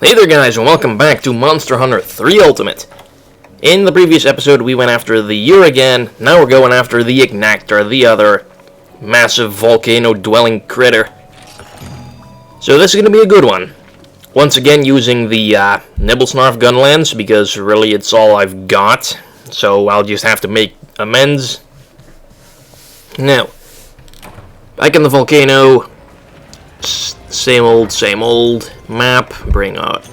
Hey there guys, and welcome back to Monster Hunter 3 Ultimate. In the previous episode we went after the year again, now we're going after the Agnaktor, the other massive volcano-dwelling critter. So this is going to be a good one. Once again using the Nibblesnarf gunlance, because really it's all I've got, so I'll just have to make amends. Now, back in the volcano, same old map. Bring out.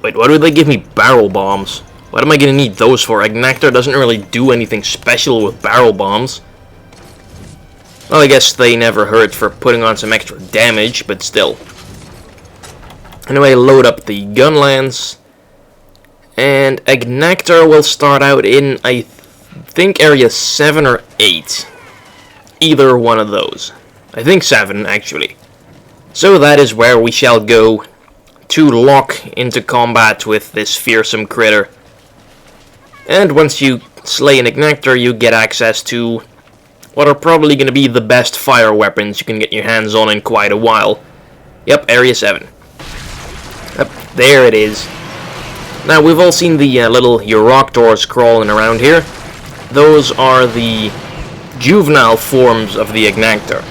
Wait, why do they give me barrel bombs? What am I gonna need those for? Agnaktor doesn't really do anything special with barrel bombs. Well, I guess they never hurt for putting on some extra damage, but still. Anyway, load up the gun lance. And Agnaktor will start out in, I think, area 7 or 8. Either one of those. I think 7, actually. So that is where we shall go to lock into combat with this fearsome critter. And once you slay an Agnaktor, you get access to what are probably going to be the best fire weapons you can get your hands on in quite a while. Yep, area 7. Yep, there it is. Now, we've all seen the little Agnactors crawling around here. Those are the juvenile forms of the Agnaktor,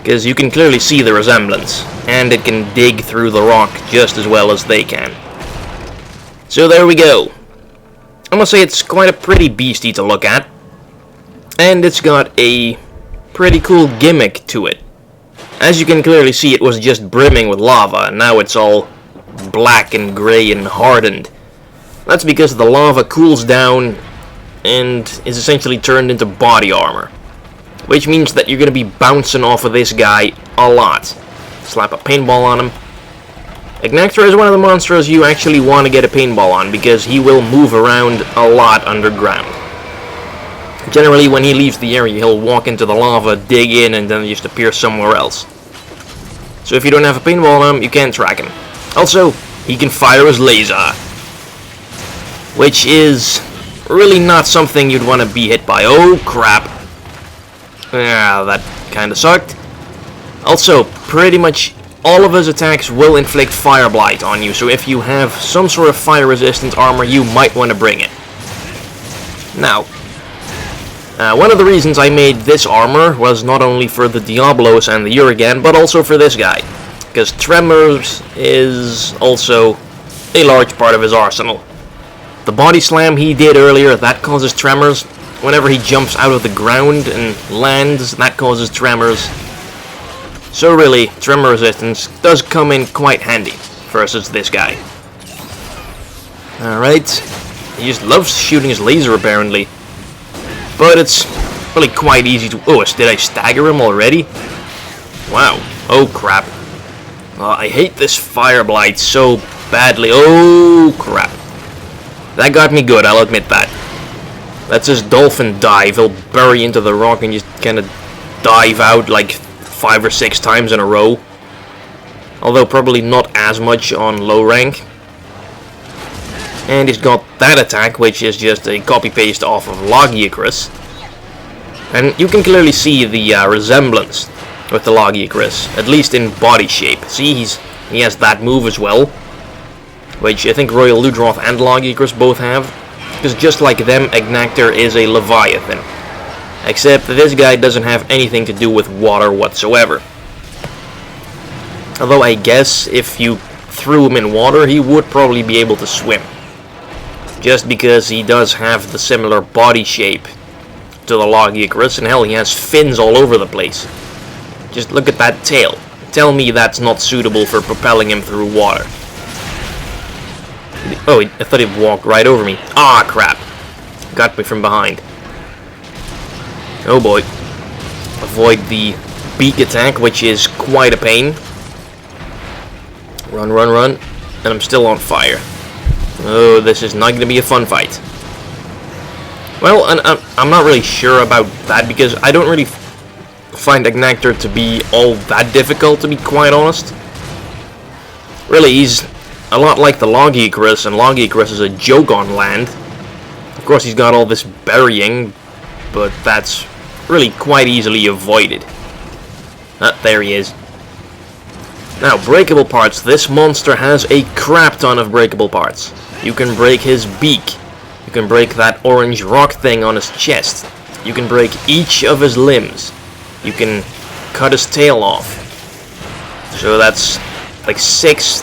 because you can clearly see the resemblance, and it can dig through the rock just as well as they can. So there we go. I must say it's quite a pretty beastie to look at, and it's got a pretty cool gimmick to it. As you can clearly see, it was just brimming with lava, and now it's all black and grey and hardened. That's because the lava cools down and is essentially turned into body armor, which means that you're going to be bouncing off of this guy a lot. Slap a paintball on him. Agnaktor is one of the monsters you actually want to get a paintball on, because he will move around a lot underground. Generally, when he leaves the area, he'll walk into the lava, dig in, and then just appear somewhere else. So if you don't have a paintball on him, you can't track him. Also, he can fire his laser, which is really not something you'd want to be hit by. Oh crap. Yeah, that kinda sucked. Also, pretty much all of his attacks will inflict fire blight on you, so if you have some sort of fire resistant armor, you might want to bring it. Now, one of the reasons I made this armor was not only for the Diablos and the Urigan, but also for this guy, because Tremors is also a large part of his arsenal. The body slam he did earlier, that causes tremors. Whenever he jumps out of the ground and lands, that causes tremors. So really, tremor resistance does come in quite handy versus this guy. Alright, he just loves shooting his laser apparently. But it's really quite easy to... Oh, did I stagger him already? Wow, oh crap. I hate this fire blight so badly. Oh crap. That got me good, I'll admit that. That's his dolphin dive. He'll bury into the rock and just kind of dive out like 5 or 6 times in a row. Although probably not as much on low rank. And he's got that attack, which is just a copy-paste off of Leviathan. And you can clearly see the resemblance with the Leviathan, at least in body shape. See, he has that move as well, which I think Royal Ludroth and Leviathan both have. Because just like them, Agnaktor is a Leviathan. Except that this guy doesn't have anything to do with water whatsoever. Although I guess if you threw him in water, he would probably be able to swim. Just because he does have the similar body shape to the Leviathan, and hell, he has fins all over the place. Just look at that tail. Tell me that's not suitable for propelling him through water. Oh, I thought he'd walk right over me. Ah, crap. Got me from behind. Oh boy. Avoid the beak attack, which is quite a pain. Run, run, run. And I'm still on fire. Oh, this is not going to be a fun fight. Well, and I'm not really sure about that, because I don't really find Agnaktor to be all that difficult, to be quite honest. Really, he's a lot like the Leviathan, and Leviathan is a joke on land. Of course, he's got all this burying, but that's really quite easily avoided. There he is. Now, breakable parts. This monster has a crap ton of breakable parts. You can break his beak. You can break that orange rock thing on his chest. You can break each of his limbs. You can cut his tail off. So that's like 6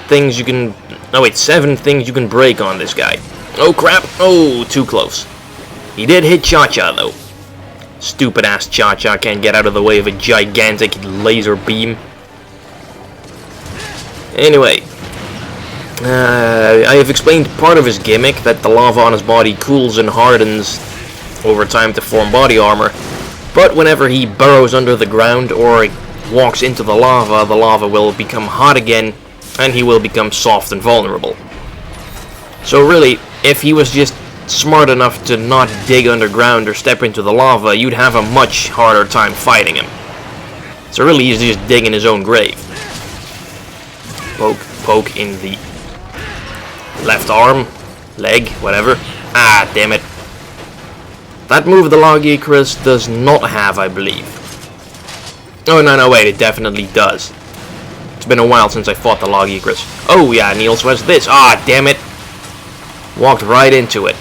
things you can... No wait, 7 things you can break on this guy. Oh crap! Oh, too close. He did hit Cha-Cha though. Stupid ass Cha-Cha can't get out of the way of a gigantic laser beam. Anyway, I have explained part of his gimmick, that the lava on his body cools and hardens over time to form body armor, but whenever he burrows under the ground or walks into the lava will become hot again, and he will become soft and vulnerable. So really, if he was just smart enough to not dig underground or step into the lava, you'd have a much harder time fighting him. So really, he's just digging his own grave. Poke in the left arm, leg, whatever. Ah, damn it. That move the Agnaktor does not have, I believe. Oh, no, wait, it definitely does. It's been a while since I fought the Agnaktor. Oh, yeah, Niels, what's this? Ah, damn it. Walked right into it.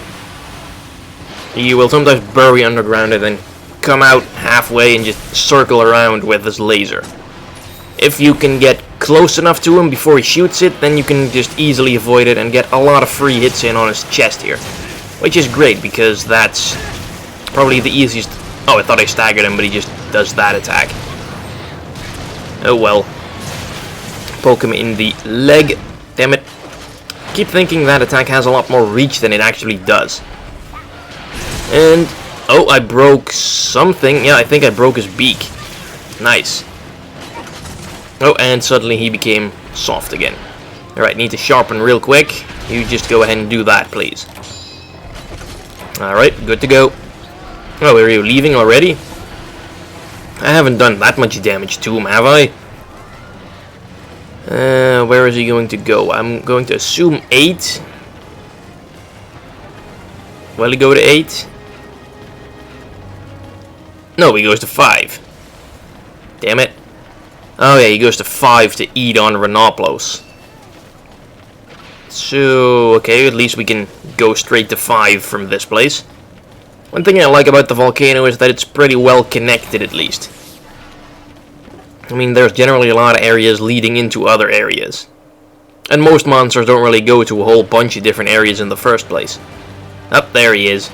He will sometimes bury underground and then come out halfway and just circle around with his laser. If you can get close enough to him before he shoots it, then you can just easily avoid it and get a lot of free hits in on his chest here. Which is great, because that's probably the easiest... Oh, I thought I staggered him, but he just does that attack. Oh well. Poke him in the leg. Damn it. Keep thinking that attack has a lot more reach than it actually does. And... Oh, I broke something. Yeah, I think I broke his beak. Nice. Oh, and suddenly he became soft again. Alright, need to sharpen real quick. You just go ahead and do that, please. Alright, good to go. Oh, are you leaving already? I haven't done that much damage to him, have I? Where is he going to go? I'm going to assume 8. Will he go to 8? No, he goes to 5. Damn it. Oh yeah, he goes to 5 to eat on Renoplos. So, okay, at least we can go straight to 5 from this place. One thing I like about the volcano is that it's pretty well connected, at least. I mean, there's generally a lot of areas leading into other areas. And most monsters don't really go to a whole bunch of different areas in the first place. Up there he is.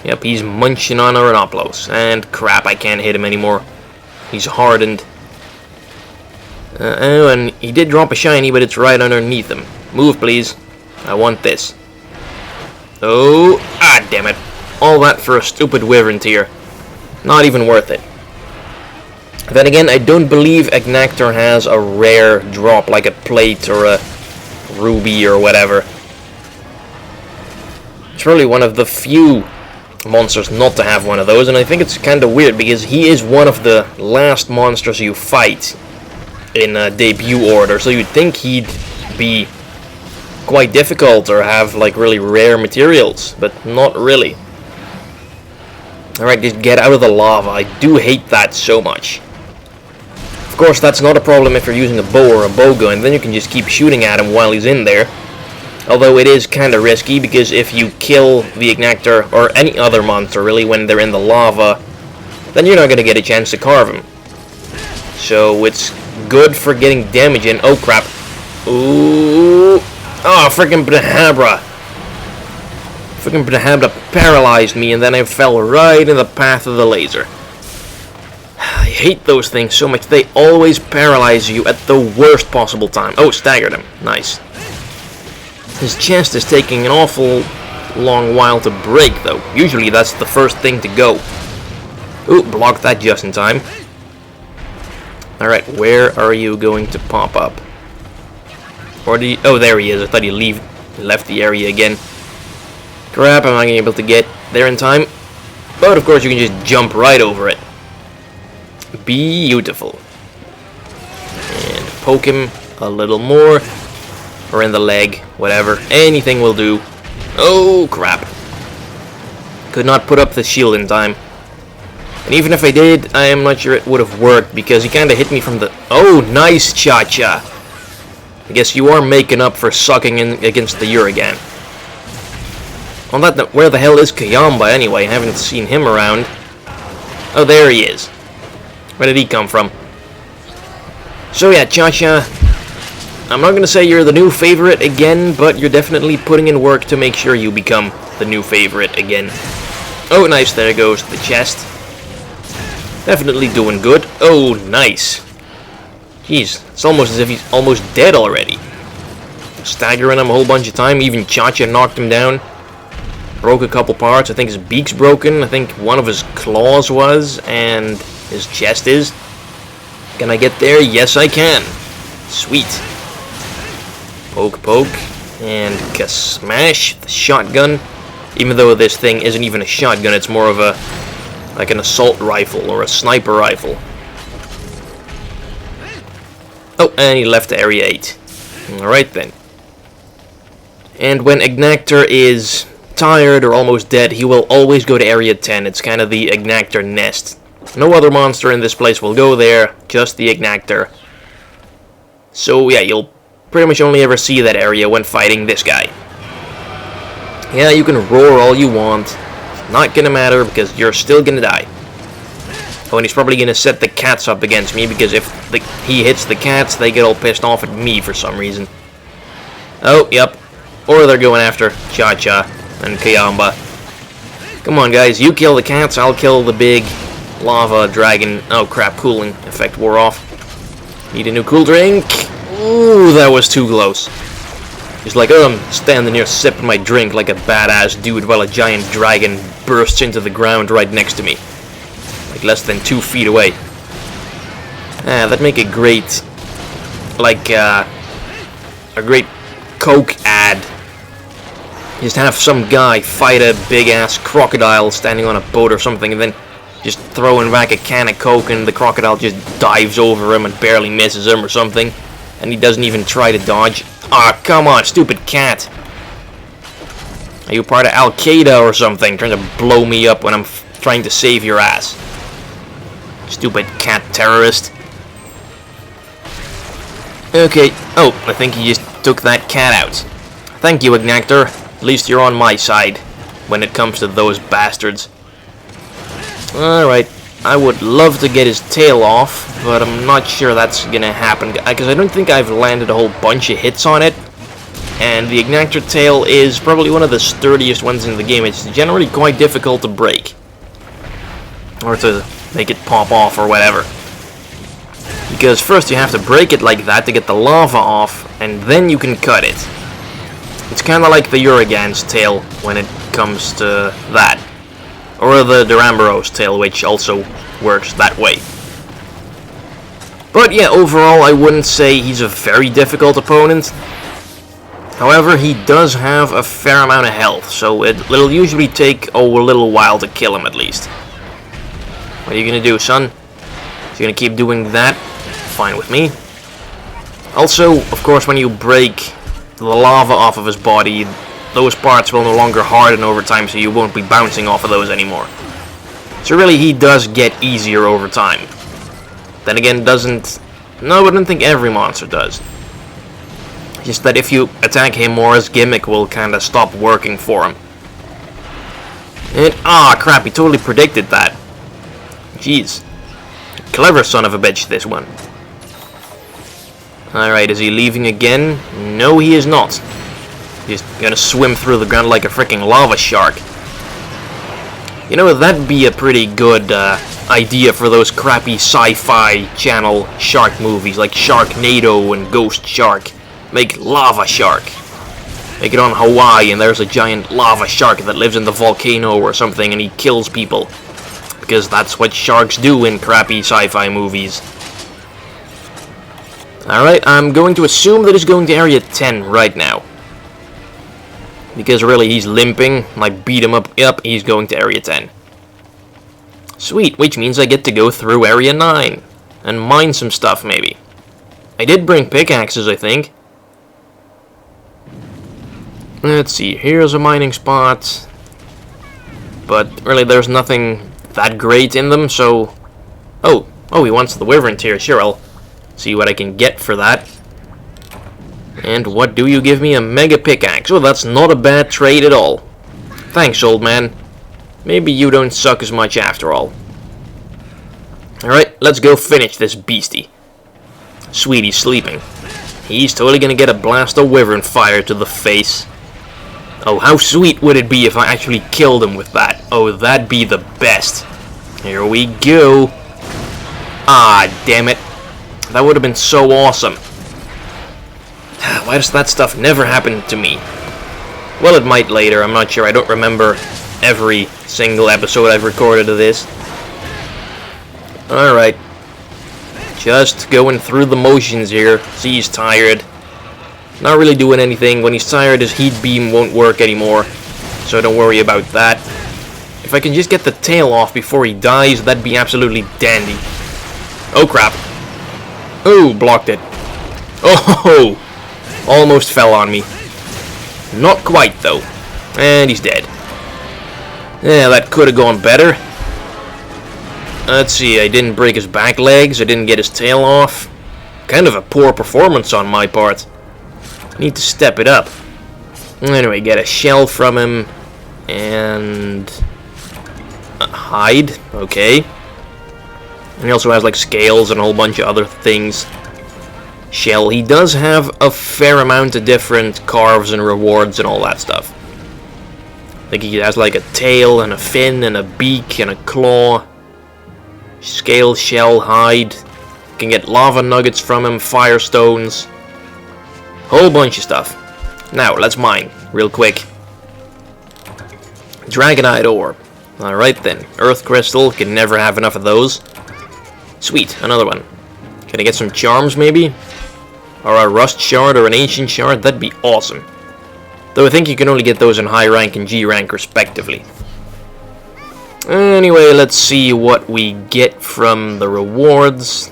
Yep, he's munching on a Renoplos. And crap, I can't hit him anymore. He's hardened. Oh, and he did drop a shiny, but it's right underneath him. Move, please. I want this. Oh, ah, damn it. All that for a stupid wyvern tier. Not even worth it. Then again, I don't believe Agnaktor has a rare drop, like a plate or a ruby or whatever. It's really one of the few monsters not to have one of those, and I think it's kind of weird, because he is one of the last monsters you fight in debut order, so you'd think he'd be quite difficult or have like really rare materials, but not really. Alright, just get out of the lava. I do hate that so much. Of course, that's not a problem if you're using a bow or a bow gun, then you can just keep shooting at him while he's in there. Although it is kind of risky, because if you kill the Agnaktor, or any other monster really, when they're in the lava, then you're not going to get a chance to carve him. So it's good for getting damage in. Oh crap. Ooh. Oh, freaking Brahabra. Freaking Brahabra paralyzed me, and then I fell right in the path of the laser. I hate those things so much. They always paralyze you at the worst possible time. Oh, staggered him. Nice. His chest is taking an awful long while to break, though. Usually that's the first thing to go. Ooh, blocked that just in time. Alright, where are you going to pop up? Or do you... Oh, there he is. I thought he left the area again. Crap, I'm not going to be able to get there in time. But, of course, you can just jump right over it. Beautiful. And poke him a little more. Or in the leg. Whatever. Anything will do. Oh, crap. Could not put up the shield in time. And even if I did, I am not sure it would have worked, because he kind of hit me from the... Oh, nice, Cha-Cha! I guess you are making up for sucking in against the Uragan. On that note, where the hell is Kayamba anyway? I haven't seen him around. Oh, there he is. Where did he come from? So yeah, Cha-Cha, I'm not going to say you're the new favorite again, but you're definitely putting in work to make sure you become the new favorite again. Oh, nice, there goes the chest. Definitely doing good. Oh, nice. Jeez, it's almost as if he's almost dead already. Staggering him a whole bunch of time, even Cha-Cha knocked him down. Broke a couple parts, I think his beak's broken, I think one of his claws was, and his chest is. Can I get there? Yes, I can. Sweet. Poke, poke, and smash the shotgun. Even though this thing isn't even a shotgun, it's more of a like an assault rifle or a sniper rifle. Oh, and he left Area 8. Alright then. And when Agnaktor is tired or almost dead, he will always go to Area 10. It's kind of the Agnaktor nest. No other monster in this place will go there, just the Agnaktor. So yeah, you'll pretty much only ever see that area when fighting this guy. Yeah, you can roar all you want. It's not gonna matter because you're still gonna die. Oh, and he's probably gonna set the cats up against me because if he hits the cats, they get all pissed off at me for some reason. Oh, yep. Or they're going after Cha-Cha and Kayamba. Come on, guys. You kill the cats, I'll kill the big lava dragon. Oh, crap. Cooling effect wore off. Need a new cool drink. Ooh, that was too close. He's like, oh, I'm standing here sipping my drink like a badass dude while a giant dragon bursts into the ground right next to me. Like less than 2 feet away. Ah, that'd make a great, like, a great Coke ad. Just have some guy fight a big-ass crocodile standing on a boat or something, and then just throwing back a can of Coke, and the crocodile just dives over him and barely misses him or something, and he doesn't even try to dodge. Ah, come on, stupid cat. Are you part of Al-Qaeda or something, trying to blow me up when I'm trying to save your ass? Stupid cat terrorist. Okay, oh, I think he just took that cat out. Thank you, Agnaktor. At least you're on my side when it comes to those bastards. Alright, I would love to get his tail off, but I'm not sure that's gonna happen, because I don't think I've landed a whole bunch of hits on it. And the Agnaktor tail is probably one of the sturdiest ones in the game. It's generally quite difficult to break. Or to make it pop off or whatever. Because first you have to break it like that to get the lava off, and then you can cut it. It's kind of like the Uragan's tail when it comes to that. Or the Duramboros tail, which also works that way. But yeah, overall I wouldn't say he's a very difficult opponent. However, he does have a fair amount of health, so it'll usually take a little while to kill him at least. What are you gonna do, son? Is you gonna keep doing that? Fine with me. Also, of course, when you break the lava off of his body, those parts will no longer harden over time, so you won't be bouncing off of those anymore. So really, he does get easier over time. Then again, doesn't... No, I don't think every monster does. Just that if you attack him more, his gimmick will kind of stop working for him. And, ah, crap, he totally predicted that. Jeez. Clever son of a bitch, this one. Alright, is he leaving again? No, he is not. He's gonna swim through the ground like a freaking lava shark. You know, that'd be a pretty good idea for those crappy sci-fi channel shark movies, like Sharknado and Ghost Shark. Make Lava Shark. Make it on Hawaii, and there's a giant lava shark that lives in the volcano or something, and he kills people. Because that's what sharks do in crappy sci-fi movies. Alright, I'm going to assume that he's going to Area 10 right now. Because really, he's limping. I beat him up. Yep, he's going to Area 10. Sweet, which means I get to go through Area 9. And mine some stuff, maybe. I did bring pickaxes, I think. Let's see, here's a mining spot. But really, there's nothing that great in them, so... Oh, he wants the wyvern tier. Sure, I'll see what I can get for that. And what do you give me? A mega pickaxe. Oh, that's not a bad trade at all. Thanks, old man. Maybe you don't suck as much after all. Alright, let's go finish this beastie. Sweetie's sleeping. He's totally gonna get a blast of wyvern fire to the face. Oh, how sweet would it be if I actually killed him with that? Oh, that'd be the best. Here we go. Ah, damn it. That would have been so awesome. Why does that stuff never happen to me? Well, it might later, I'm not sure. I don't remember every single episode I've recorded of this. Alright. Just going through the motions here. See, he's tired. Not really doing anything. When he's tired, his heat beam won't work anymore. So don't worry about that. If I can just get the tail off before he dies, that'd be absolutely dandy. Oh, crap. Oh, blocked it. Oh, almost fell on me. Not quite, though. And he's dead. Yeah, that could have gone better. Let's see, I didn't break his back legs, I didn't get his tail off. Kind of a poor performance on my part. Need to step it up. Anyway, get a shell from him. And... hide, okay. And he also has like scales and a whole bunch of other things. Shell, he does have a fair amount of different carves and rewards and all that stuff. Like he has like a tail and a fin and a beak and a claw. Scale, shell, hide. You can get lava nuggets from him, firestones. Whole bunch of stuff. Now, let's mine, real quick. Dragonite ore. Alright then, earth crystal, can never have enough of those. Sweet, another one. Can I get some charms maybe? Or a rust shard or an ancient shard? That'd be awesome. Though I think you can only get those in high rank and G rank respectively. Anyway, let's see what we get from the rewards.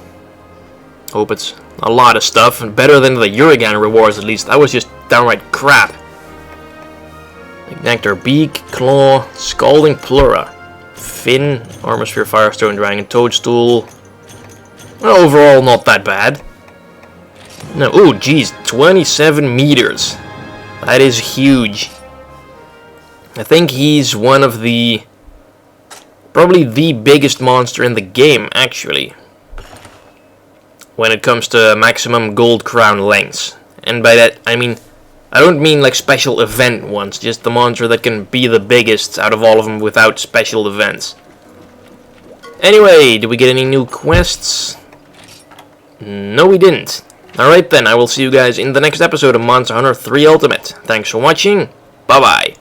Hope it's a lot of stuff. Better than the Urigan rewards at least. That was just downright crap. Agnaktor beak, claw, scalding pleura, fin, armor sphere, firestone, dragon, toadstool. Well, overall, not that bad. No, ooh, geez, 27 meters. That is huge. I think he's one of the... probably the biggest monster in the game, actually. When it comes to maximum gold crown lengths. And by that, I mean... I don't mean like special event ones, just the monster that can be the biggest out of all of them without special events. Anyway, did we get any new quests? No, we didn't. Alright then, I will see you guys in the next episode of Monster Hunter 3 Ultimate. Thanks for watching, bye bye.